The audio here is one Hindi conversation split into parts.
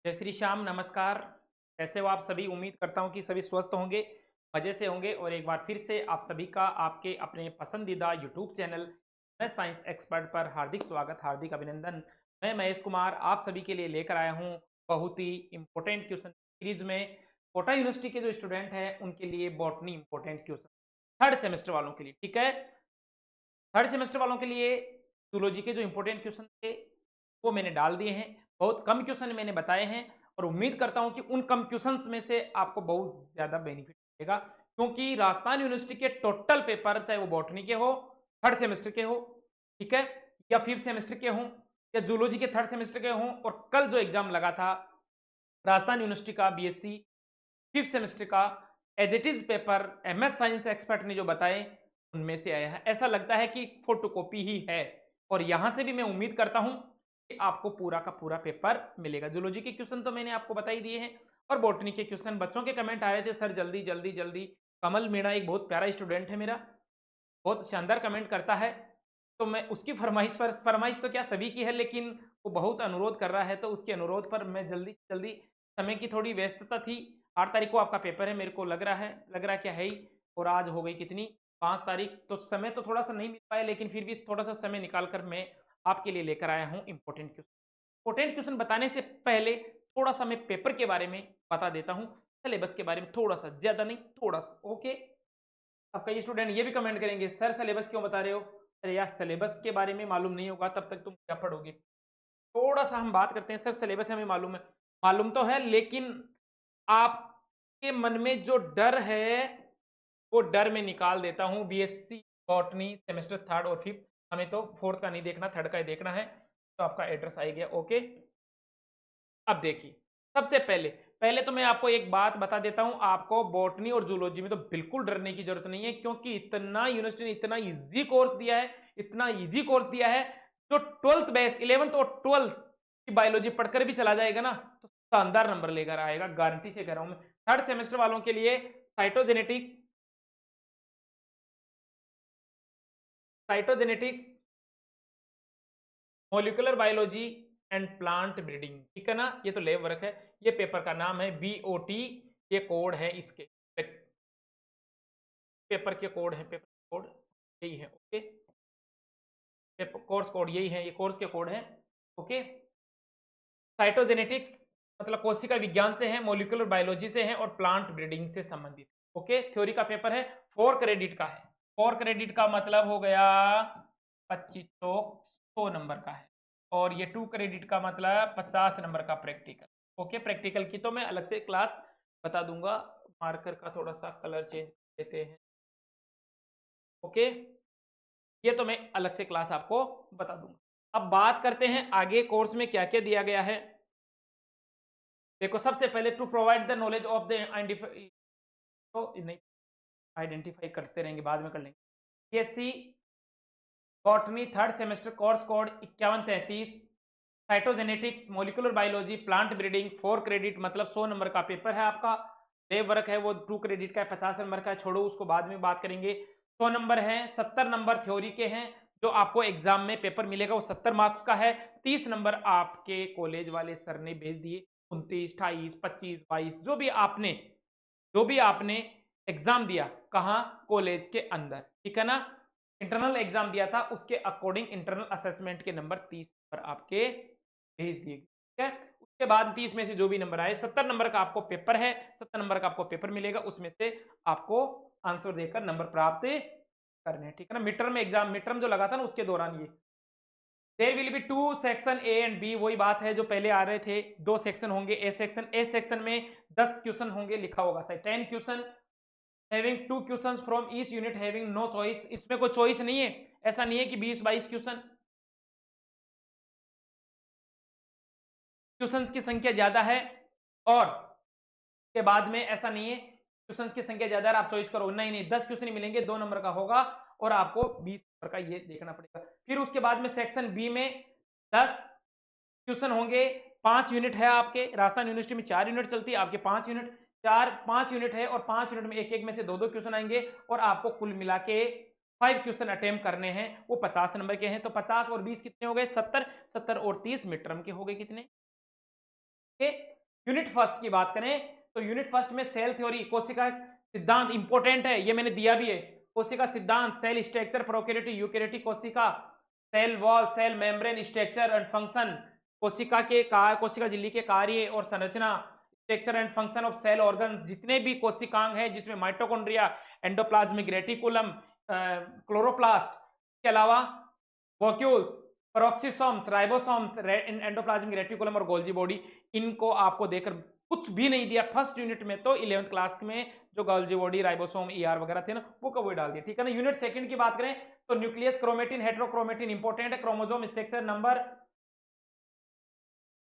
जय श्री श्याम, नमस्कार। कैसे हो आप सभी? उम्मीद करता हूँ कि सभी स्वस्थ होंगे, मज़े से होंगे और एक बार फिर से आप सभी का आपके अपने पसंदीदा यूट्यूब चैनल मैं साइंस एक्सपर्ट पर हार्दिक स्वागत, हार्दिक अभिनंदन। मैं महेश कुमार आप सभी के लिए लेकर आया हूँ बहुत ही इम्पोर्टेंट क्वेश्चन सीरीज में। कोटा यूनिवर्सिटी के जो स्टूडेंट हैं उनके लिए botany important question, third semester वालों के लिए, ठीक है। थर्ड सेमेस्टर वालों के लिए जूलॉजी के जो इम्पोर्टेंट क्वेश्चन थे वो मैंने डाल दिए हैं। बहुत कम क्वेश्चन मैंने बताए हैं और उम्मीद करता हूं कि उन कम क्वेश्चंस में से आपको बहुत ज्यादा बेनिफिट मिलेगा, क्योंकि राजस्थान यूनिवर्सिटी के टोटल पेपर, चाहे वो बॉटनी के हो, थर्ड सेमेस्टर के हो, ठीक है, या फिफ्थ सेमेस्टर के हों, या जूलॉजी के थर्ड सेमेस्टर के हों, और कल जो एग्जाम लगा था राजस्थान यूनिवर्सिटी का बीएससी फिफ्थ सेमेस्टर का, as it is paper MS science expert ने जो बताए उनमें से आया है। ऐसा लगता है कि फोटोकॉपी ही है, और यहां से भी मैं उम्मीद करता हूं कि आपको पूरा का पूरा पेपर मिलेगा। जूलॉजी के क्वेश्चन तो मैंने आपको बता ही दिए हैं, और बॉटनी के क्वेश्चन बच्चों के कमेंट आ रहे थे, सर जल्दी जल्दी जल्दी। कमल मीणा एक बहुत प्यारा स्टूडेंट है मेरा, बहुत शानदार कमेंट करता है, तो मैं उसकी फरमाइश तो क्या सभी की है, लेकिन वो बहुत अनुरोध कर रहा है, तो उसके अनुरोध पर मैं जल्दी जल्दी, समय की थोड़ी व्यस्तता थी। 8 तारीख को आपका पेपर है, मेरे को लग रहा क्या है ही, और आज हो गई कितनी, 5 तारीख, तो समय तो थोड़ा सा नहीं मिल पाया, लेकिन फिर भी थोड़ा सा समय निकाल कर मैं आपके लिए लेकर आया हूँ इंपॉर्टेंट क्वेश्चन बताने से पहले थोड़ा सा मैं पेपर के बारे में बता देता हूँ, सिलेबस के बारे में थोड़ा सा, ज्यादा नहीं थोड़ा सा, ओके। अब कई स्टूडेंट ये भी कमेंट करेंगे, सर सिलेबस क्यों बता रहे हो? अरे यार, सिलेबस के बारे में मालूम नहीं होगा तब तक तुम क्या पढ़ोगे। थोड़ा सा हम बात करते हैं, सर सिलेबस हमें मालूम है, मालूम तो है, लेकिन आपके मन में जो डर है वो डर में निकाल देता हूं। बीएससी बॉटनी सेमेस्टर थर्ड और फिफ्थ, हमें तो फोर्थ का नहीं देखना, थर्ड का ही देखना है। तो आपका एड्रेस आ गया, ओके। अब देखिए, सबसे पहले पहले तो मैं आपको एक बात बता देता हूं, आपको बॉटनी और जूलॉजी में तो बिल्कुल डरने की जरूरत नहीं है, क्योंकि इतना यूनिवर्सिटी ने इतना इजी कोर्स दिया है, इतना इजी कोर्स दिया है। जो 12th बेस 11th और 12th की बायोलॉजी पढ़कर भी चला जाएगा ना, तो शानदार नंबर लेकर आएगा, गारंटी से कह रहा हूं मैं। थर्ड सेमेस्टर वालों के लिए cytogenetics cytogenetics molecular biology and plant breeding, ठीक है ना, ये तो लैब वर्क है। ये पेपर का नाम है बीओटी, ये कोड है इसके, पेपर के कोड है, पेपर कोड यही है, ओके। पेपर कोर्स कोड यही है, ये कोर्स के कोड है, ओके। साइटोजेनेटिक्स मतलब कोशिका विज्ञान से है, मॉलिक्यूलर बायोलॉजी से है, और प्लांट ब्रीडिंग से संबंधित, ओके। थ्योरी का पेपर है, 4 क्रेडिट का है। 4 क्रेडिट का मतलब हो गया 25, 100 नंबर का है, और ये 2 क्रेडिट का मतलब 50 नंबर का प्रैक्टिकल, ओके। प्रैक्टिकल की तो मैं अलग से क्लास बता दूंगा। मार्कर का थोड़ा सा कलर चेंज कर देते हैं, ओके। ये तो मैं अलग से क्लास आपको बता दूंगा। अब बात करते हैं आगे कोर्स में क्या क्या दिया गया है। देखो, सबसे पहले to provide the knowledge of the identify, तो नहीं, आइडेंटिफाई करते रहेंगे, बाद में कर लेंगे। BSc botany third semester course code 5133, cytogenetics molecular biology plant breeding, 4 credit मतलब 100 नंबर का पेपर है आपका। लैब वर्क है वो 2 क्रेडिट का है, 50 नंबर का है, छोड़ो उसको बाद में बात करेंगे। 100 नंबर है, 70 नंबर थ्योरी के हैं, जो आपको एग्जाम में पेपर मिलेगा वो 70 मार्क्स का है। 30 नंबर आपके कॉलेज वाले सर ने भेज दिए, 29, 28, 25, 22, जो भी आपने एग्जाम दिया, कहाँ, कॉलेज के अंदर, ठीक है ना। इंटरनल एग्जाम दिया था, उसके अकॉर्डिंग इंटरनल असेसमेंट के नंबर 30 नंबर आपके भेज दिए, ठीक है। उसके बाद 30 में से जो भी नंबर आए, 70 नंबर का आपको पेपर है, 70 नंबर का आपको पेपर मिलेगा, उसमें से आपको आंसर देकर नंबर प्राप्त करने हैं, ठीक है ना। Mid term exam, mid term जो लगा था ना उसके दौरान, ये there will be 2 section A and B, वही बात है जो पहले आ रहे थे। 2 सेक्शन होंगे, ए सेक्शन में 10 क्वेश्चन होंगे, लिखा होगा सही, 10 question, having 2 questions from each unit, having no choice, इसमें कोई चॉइस नहीं है। ऐसा नहीं है कि 20-22 क्वेश्चन, क्वेश्चंस की संख्या ज्यादा है, और के बाद में ऐसा नहीं है क्वेश्चंस की संख्या ज्यादा है आप चॉइस करो, नहीं नहीं, 10 क्वेश्चन ही मिलेंगे, 2 नंबर का होगा, और आपको 20 नंबर का ये देखना पड़ेगा। फिर उसके बाद में सेक्शन बी में 10 क्वेश्चन होंगे, 5 यूनिट है आपके, राजस्थान यूनिवर्सिटी में 4 यूनिट चलती है, आपके 5 यूनिट, 5 यूनिट है, और 5 यूनिट में एक एक में से दो दो क्वेश्चन आएंगे, और आपको कुल मिला के 5 क्वेश्चन अटेम्प्ट करने हैं, वो 50 नंबर के हैं। तो 50 और 20 कितने हो गए, 70, 70 और 30 मिड टर्म के हो गए कितने, ओके। यूनिट फर्स्ट की बात करें तो यूनिट फर्स्ट में सेल थ्योरी, कोशिका सिद्धांत इंपॉर्टेंट है, ये मैंने दिया भी है। कोशिका सिद्धांत, सेल स्ट्रक्चर, प्रोकैरियोटिक यूकैरियोटिक कोशिका, cell wall, cell membrane structure and function, कोशिका झिल्ली के कार्य और संरचना, structure and function of cell organ, जितने भी कोशिकांग हैं जिसमें माइटोकॉन्ड्रिया, एंडोप्लाज्मिक रेटिकुलम, क्लोरोप्लास्ट के अलावा vacuoles, peroxisomes, ribosomes, endoplasmic reticulum और गोल्जी बॉडी, इनको आपको देकर कुछ भी नहीं दिया फर्स्ट यूनिट में, तो 11th क्लास में जो गोल्जी बॉडी, राइबोसोम, ईआर वगैरह थे ना, वो कब डाल दिया, ठीक है ना। यूनिट सेकंड की बात करें तो न्यूक्लियस, क्रोमेटिन, हेट्रोक्रोमेटिन इंपॉर्टेंट है, क्रोमोसोम स्ट्रक्चर, नंबर,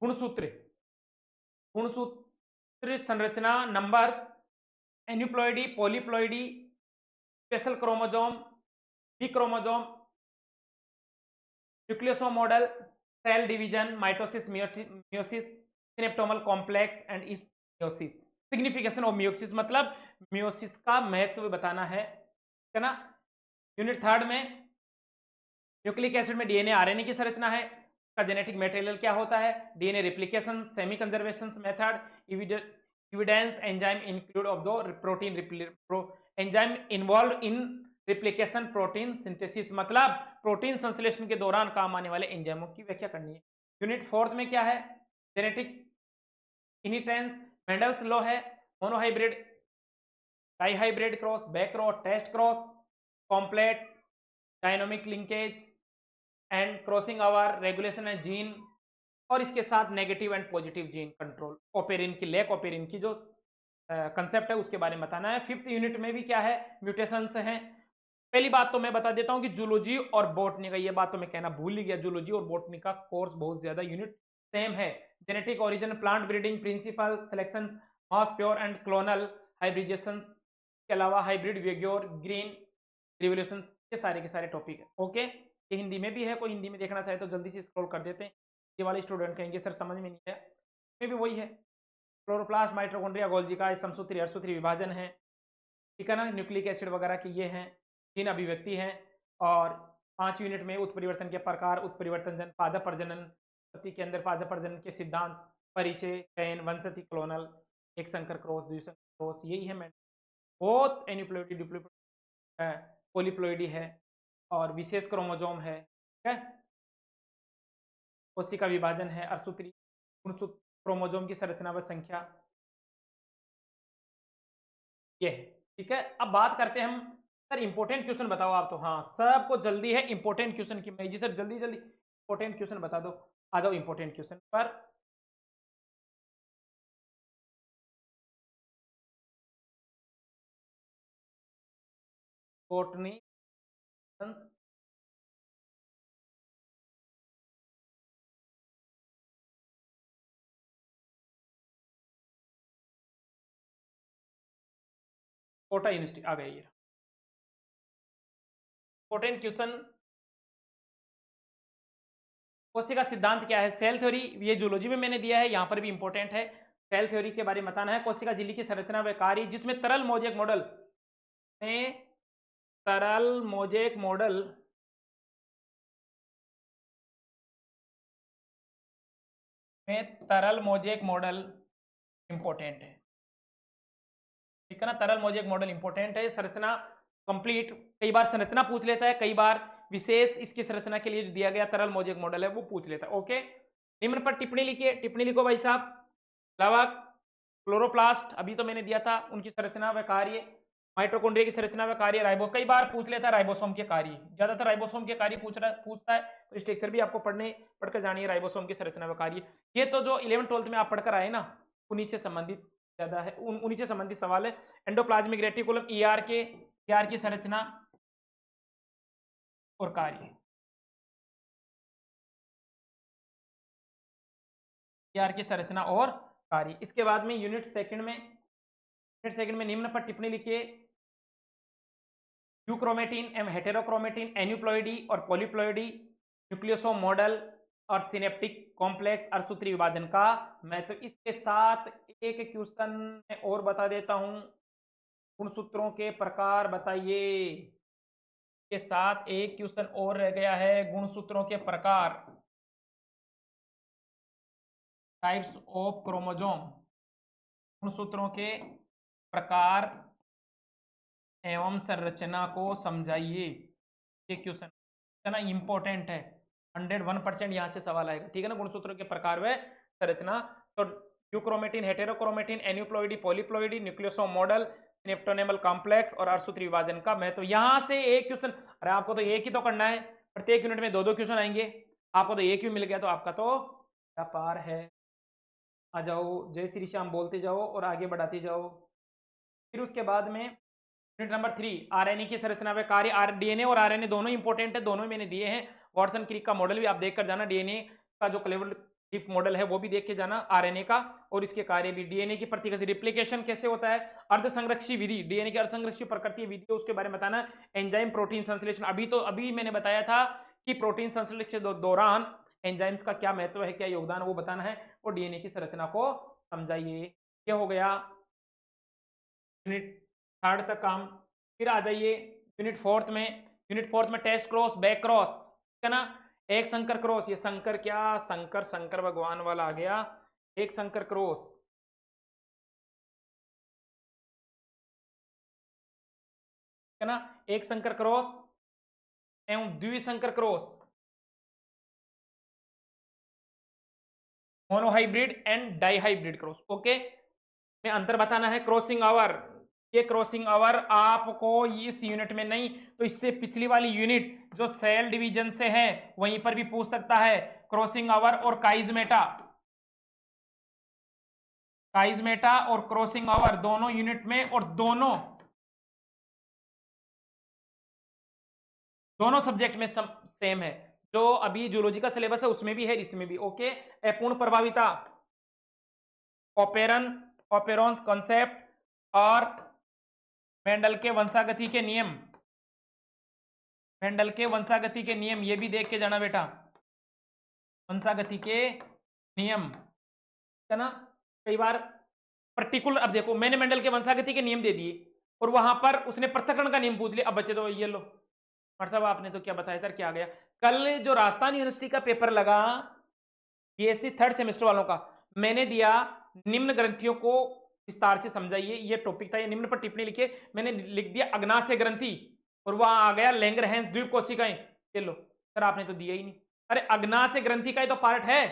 गुणसूत्र, गुणसूत्र संरचना, numbers, aneuploidy, polyploidy, special chromosome, B chromosome, nucleosome model, cell division, mitosis, meiosis, synaptonemal complex and इस मियोसिस। सिग्निफिकेशन ऑफ मियोसिस मतलब मियोसिस का महत्व बताना है ना। यूनिट थर्ड में न्यूक्लिक एसिड में डीएनए आरएनए की संरचना है, का जेनेटिक मटेरियल क्या होता है, DNA replication, semi conservation method, evidence, enzyme include of the protein, enzyme involve in replication, protein synthesis मतलब प्रोटीन संश्लेषण के दौरान काम आने वाले एंजाइमों की व्याख्या करनी है। यूनिट फोर्थ में क्या है, जेनेटिक इनिटेंस, मेंडल्स लॉ है, monohybrid, dihybrid cross, back cross, test cross, complete, dynamic linkage and crossing over, regulation and gene, और इसके साथ negative and positive gene control, operon की लैक, ओपेरिन की जो कंसेप्ट है उसके बारे में बताना है। फिफ्थ यूनिट में भी क्या है, म्यूटेशंस हैं। पहली बात तो मैं बता देता हूं कि जूलॉजी और बॉटनी का, ये बात तो मैं कहना भूल ही गया, जूलॉजी और बॉटनी का कोर्स बहुत ज्यादा यूनिट सेम है। Genetic origin, plant breeding principle, selection, mass pure and clonal hybridization के अलावा हाइब्रिड, वेग्योर, ग्रीन रिवोल्यूशन, ये सारे के सारे टॉपिक है। ओके, ये हिंदी में भी है, कोई हिंदी में देखना चाहे तो जल्दी से स्क्रॉल कर देते हैं। ये वाले स्टूडेंट कहेंगे सर समझ में नहीं आया, ये भी वही है, क्लोरोप्लास्ट, माइटोकॉन्ड्रिया, गोल्जी का समसूत्री अर्धसूत्री विभाजन है, ठीक है ना, न्यूक्लिक एसिड वगैरह की ये हैं, तीन अभिव्यक्ति हैं। और 5 यूनिट में उत्परिवर्तन के प्रकार, उत्परिवर्तन जन, पादप प्रजनन, पत्ती के अंदर पादप प्रजनन के सिद्धांत, परिचय, चयन, वंशति, क्लोनल, एक संकर क्रॉस, द्विसंकर क्रॉस, यही है। मैं बहुत एन्यूप्लॉइडी, डिप्लॉइडी, पॉलीप्लॉइडी है और विशेष क्रोमोसोम है, ठीक है, कोशिका विभाजन है, अर्धसूत्री, गुणसूत्र, क्रोमोसोम की संरचना व संख्या, ये है, ठीक है। अब बात करते हैं हम, सर इंपॉर्टेंट क्वेश्चन बताओ आप, तो हाँ सबको जल्दी है इंपॉर्टेंट क्वेश्चन की, मैं जी सर जल्दी जल्दी इंपॉर्टेंट क्वेश्चन बता दो, आ जाओ इंपॉर्टेंट क्वेश्चन पर। बॉटनी, कोटा यूनिवर्सिटी आ गया, ये इंपॉर्टेंट क्वेश्चन। कोशिका सिद्धांत क्या है, सेल थ्योरी, ये जूलॉजी में मैंने दिया है, यहाँ पर भी इंपॉर्टेंट है। सेल थ्योरी के बारे में बताना है, कोशिका झिल्ली की संरचना व कार्य, जिसमें तरल मोजेक मॉडल में, तरल मोजेक मॉडल में, तरल मोजेक मॉडल इंपॉर्टेंट है, ठीक है ना, तरल मोजेक मॉडल इंपॉर्टेंट है। संरचना कंप्लीट, कई बार संरचना पूछ लेता है, कई बार विशेष इसकी संरचना के लिए जो दिया गया तरल मोजेक मॉडल है वो पूछ लेता है। ओके, निम्न पर टिप्पणी लिखिए, टिप्पणी लिखो भाई साहब। प्लावक, क्लोरोप्लास्ट अभी तो मैंने दिया था, उनकी संरचना व कार्य, माइटोकॉन्ड्रिया की संरचना व कार्य, राइबो, कई बार पूछ लेता है राइबोसोम के कार्य, ज्यादातर राइबोसोम के कार्य पूछता है, तो स्ट्रक्चर भी आपको पढ़कर जानिए, राइबोसोम की संरचना व कार्य। ये तो जो 11th 12th में आप पढ़कर आए ना, उन्हीं से संबंधित ज्यादा है, उन्हीं से संबंधित सवाल है। एंडोप्लाज्मिक रेटिकुलम, ईआर की संरचना और कार्य, ईआर की संरचना और कार्य। इसके बाद में यूनिट सेकंड में निम्न पर टिप्पणी लिखिए। यूक्रोमेटिन एवं हेटेरोक्रोमेटिन, एन्यूप्लॉइडी और पॉलीप्लॉइडी, न्यूक्लियोसोम मॉडल और सिनेप्टिक कॉम्प्लेक्स, अर्धसूत्री विभाजन का मैं तो इसके साथ एक क्वेश्चन में और बता देता हूं, गुणसूत्रों के प्रकार बताइए। के साथ एक क्वेश्चन और रह गया है, गुणसूत्रों के प्रकार। टाइप्स ऑफ क्रोमोजोम, गुणसूत्रों के प्रकार एवं संरचना को समझाइए। ये क्वेश्चन है ना, इंपॉर्टेंट है, 101% यहाँ से सवाल आएगा, ठीक है ना। गुणसूत्रों के प्रकार व संरचना, तो euchromatin, heterochromatin, aneuploidy, polyploidy, nucleosome model, synaptonemal complex और अर्धसूत्री विभाजन का महत्व। यहाँ से एक क्वेश्चन, अरे आपको तो एक ही तो करना है, प्रत्येक यूनिट में 2-2 क्वेश्चन आएंगे, आपको तो एक ही मिल गया तो आपका तो व्यापार है। आ जाओ, जय श्री श्याम बोलते जाओ और आगे बढ़ाते जाओ। फिर उसके बाद में यूनिट नंबर 3, आरएनए की संरचना व कार्य। डीएनए और आरएनए दोनों इंपॉर्टेंट है, दोनों मैंने दिए हैं। वॉटसन क्रिक का मॉडल भी आप देख कर जाना, डीएनए का जो क्लेवर लीफ मॉडल है वो भी देख के जाना, आरएनए का, और इसके कार्य भी। डीएनए की प्रतिगत रिप्लिकेशन कैसे होता है, अर्धसंरक्षी विधि, डीएनए की अर्धसंरक्षी प्रकृति विधि उसके बारे में बताना। एंजाइम प्रोटीन संश्लेषण, अभी मैंने बताया था कि प्रोटीन संश्लेषण के दौरान एंजाइम्स का क्या महत्व है, क्या योगदान, वो बताना है। और डीएनए की संरचना को समझाइए। ये हो गया यूनिट 3 तक काम। फिर आ जाइए यूनिट 4 में। यूनिट 4 में टेस्ट क्रॉस, बैक क्रॉस, ठीक है ना। एक संकर क्रॉस, ये संकर क्या, शंकर भगवान वाला आ गया। एक संकर क्रॉस, है ना, एक संकर क्रॉस एवं द्विसंकर cross, monohybrid and dihybrid cross. Okay, में अंतर बताना है। क्रॉसिंग आवर, ये क्रॉसिंग आवर आपको इस यूनिट में नहीं तो इससे पिछली वाली यूनिट जो सेल डिवीजन से है वहीं पर भी पूछ सकता है। क्रॉसिंग आवर और काइजमेटा, काइजमेटा और क्रॉसिंग आवर दोनों यूनिट में, और दोनों सब्जेक्ट में सेम है। जो अभी जूलॉजी का सिलेबस है उसमें भी है, इसमें भी। ओके, अपूर्ण प्रभाविता, ओपेरन, ओपेरॉन्स कॉन्सेप्ट और मेंडल के वंशागति के नियम, मेंडल के वंशागति के नियम, ये भी देख के जाना बेटा, वंशागति के नियम, है ना। कई बार पर्टिकुलर, अब देखो मैंने मेंडल के वंशागति के नियम दे दिए और वहां पर उसने पृथक्करण का नियम पूछ लिया। अब बच्चे तो ये लो मतलब आपने तो क्या बताया सर, क्या आ गया। कल जो राजस्थान यूनिवर्सिटी का पेपर लगा बीएससी 3rd सेमेस्टर वालों का, मैंने दिया निम्न ग्रंथियों को विस्तार से समझाइए, ये टॉपिक था। ये निम्न पर टिप्पणी लिखिए, मैंने लिख दिया अग्नाशय ग्रंथि, और वहां आ गया लैंगरहैंस द्वीप कोशिकाएं। ये लो सर, आपने तो दिया ही नहीं। अरे अग्नाशय ग्रंथि का ही तो पार्ट है।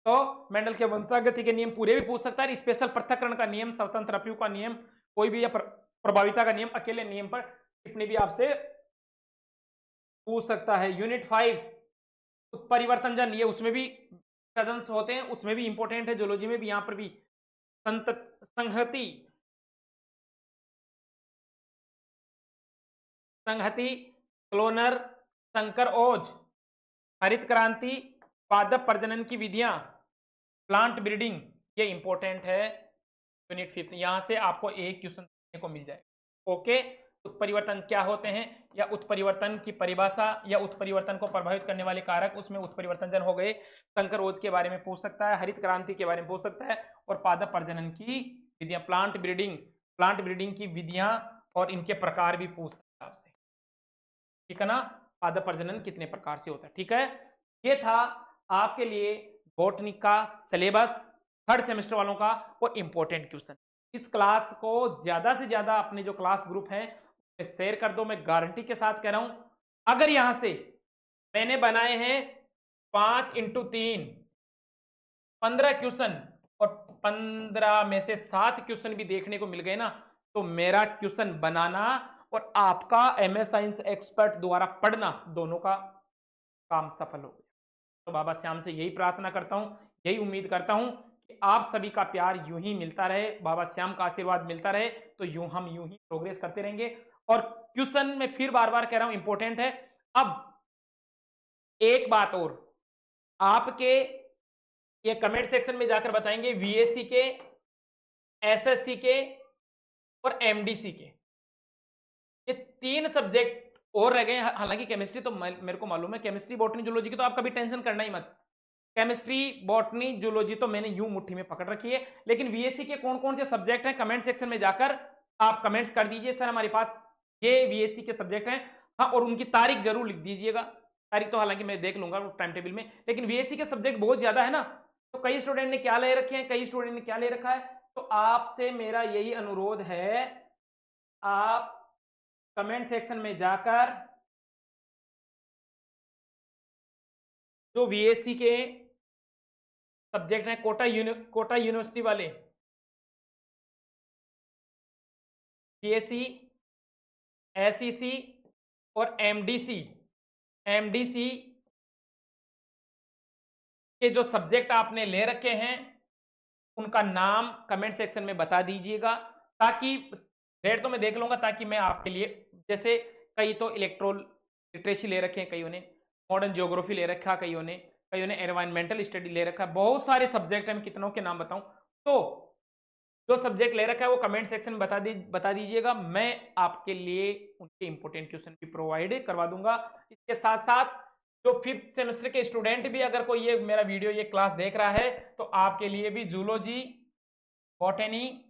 तो मेंडल के वंशागति के नियम पूरे भी पूछ सकता है, स्पेशल पृथक्करण का नियम, स्वतंत्र अपीय का नियम, कोई भी, या प्रभाविता का नियम, अकेले नियम पर टिप्पणी भी आपसे पूछ सकता है। यूनिट 5 उत्परिवर्तन जन, ये उसमें भी कजन्स होते हैं, उसमें भी इंपॉर्टेंट है, जूलॉजी में भी, यहां पर भी संहति, क्लोनर, संकर ओज, हरित क्रांति, पादप प्रजनन की विधियां, प्लांट ब्रीडिंग, ये इंपॉर्टेंट है यूनिट 5। यहां से आपको एक क्वेश्चन देखने को मिल जाए। ओके, उत्परिवर्तन क्या होते हैं, या उत्परिवर्तन की परिभाषा, या उत्परिवर्तन को प्रभावित करने वाले कारक, उसमें उत्परिवर्तन जन हो गए। संकर ओज के बारे में पूछ सकता है, हरित क्रांति के बारे में पूछ सकता है, और पादप प्रजनन की विधियां, प्लांट ब्रीडिंग की विधियां और इनके प्रकार भी पूछ सकता है आपसे, ठीक है ना। पादप प्रजनन कितने प्रकार से होता है, ठीक है। ये था आपके लिए बॉटनी का सिलेबस 3rd सेमेस्टर वालों का, और इंपॉर्टेंट क्वेश्चन। इस क्लास को ज्यादा से ज्यादा अपने जो क्लास ग्रुप है शेयर कर दो, मैं गारंटी के साथ कह रहा हूं। अगर यहां से मैंने बनाए हैं 5x3 15 क्वेश्चन, और 15 में से 7 क्वेश्चन भी देखने को मिल गए ना, तो मेरा क्वेश्चन बनाना और आपका MS साइंस एक्सपर्ट द्वारा पढ़ना, दोनों का काम सफल हो गया। तो बाबा श्याम से यही प्रार्थना करता हूं, यही उम्मीद करता हूं कि आप सभी का प्यार यूं ही मिलता रहे, बाबा श्याम का आशीर्वाद मिलता रहे, तो हम यूं ही प्रोग्रेस करते रहेंगे। और क्वेश्चन में फिर बार बार कह रहा हूं, इंपॉर्टेंट है। अब एक बात और, आपके ये कमेंट सेक्शन में जाकर बताएंगे VSC के, SSC के और MDC के, ये 3 सब्जेक्ट और रह गए। हालांकि केमिस्ट्री तो मेरे को मालूम है, केमिस्ट्री बॉटनी जूलॉजी की तो आप कभी टेंशन करना ही मत। केमिस्ट्री बॉटनी जूलॉजी तो मैंने यूं मुट्ठी में पकड़ रखी है, लेकिन VSC के कौन कौन से सब्जेक्ट हैं, कमेंट सेक्शन में जाकर आप कमेंट्स कर दीजिए, सर हमारे पास ये VSC के सब्जेक्ट हैं, हाँ, और उनकी तारीख जरूर लिख दीजिएगा। तारीख तो हालांकि मैं देख लूंगा टाइम टेबल में, लेकिन बीएससी के सब्जेक्ट बहुत ज्यादा है ना, तो कई स्टूडेंट ने क्या ले रखे हैं, कई स्टूडेंट ने क्या ले रखा है। तो आपसे मेरा यही अनुरोध है, आप कमेंट सेक्शन में जाकर जो बीएससी के सब्जेक्ट हैं, कोटा यूनिवर्सिटी वाले, बीएससी, एसईसी और एमडीसी, एमडीसी के जो सब्जेक्ट आपने ले रखे हैं उनका नाम कमेंट सेक्शन में बता दीजिएगा, ताकि रेट तो मैं देख लूंगा, ताकि मैं आपके लिए, जैसे कई तो लिटरेसी ले रखे हैं, कईयों ने मॉडर्न ज्योग्राफी ले रखा, कईयों ने एनवायरमेंटल स्टडी ले रखा, बहुत सारे सब्जेक्ट हैं, मैं कितनों के नाम बताऊं। तो जो सब्जेक्ट ले रखा है वो कमेंट सेक्शन में बता दीजिएगा, मैं आपके लिए उनके इंपॉर्टेंट क्वेश्चन भी प्रोवाइड करवा दूंगा। इसके साथ साथ जो 5th सेमेस्टर के स्टूडेंट भी, अगर कोई ये मेरा वीडियो, ये क्लास देख रहा है, तो आपके लिए भी जूलॉजी, बॉटनी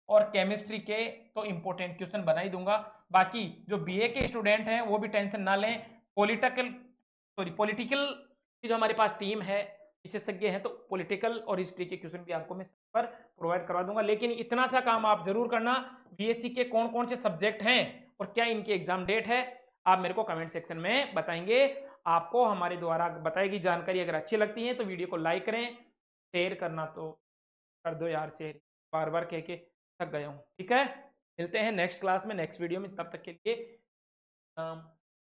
और केमिस्ट्री के तो इंपॉर्टेंट क्वेश्चन बना ही दूंगा। बाकी जो बीए के स्टूडेंट हैं वो भी टेंशन ना लें, पॉलिटिकल की जो हमारे पास टीम है, विशेषज्ञ हैं, तो पॉलिटिकल और हिस्ट्री के क्वेश्चन भी आपको मैं पर प्रोवाइड करवा दूंगा। लेकिन इतना सा काम आप जरूर करना, बीएससी के कौन कौन से सब्जेक्ट हैं और क्या इनकी एग्जाम डेट है, आप मेरे को कमेंट सेक्शन में बताएंगे। आपको हमारे द्वारा बताई गई जानकारी अगर अच्छी लगती है तो वीडियो को लाइक करें, शेयर करना तो कर दो यार शेयर, बार बार कह के थक गया हूँ। ठीक है, मिलते हैं नेक्स्ट क्लास में, नेक्स्ट वीडियो में, तब तक के लिए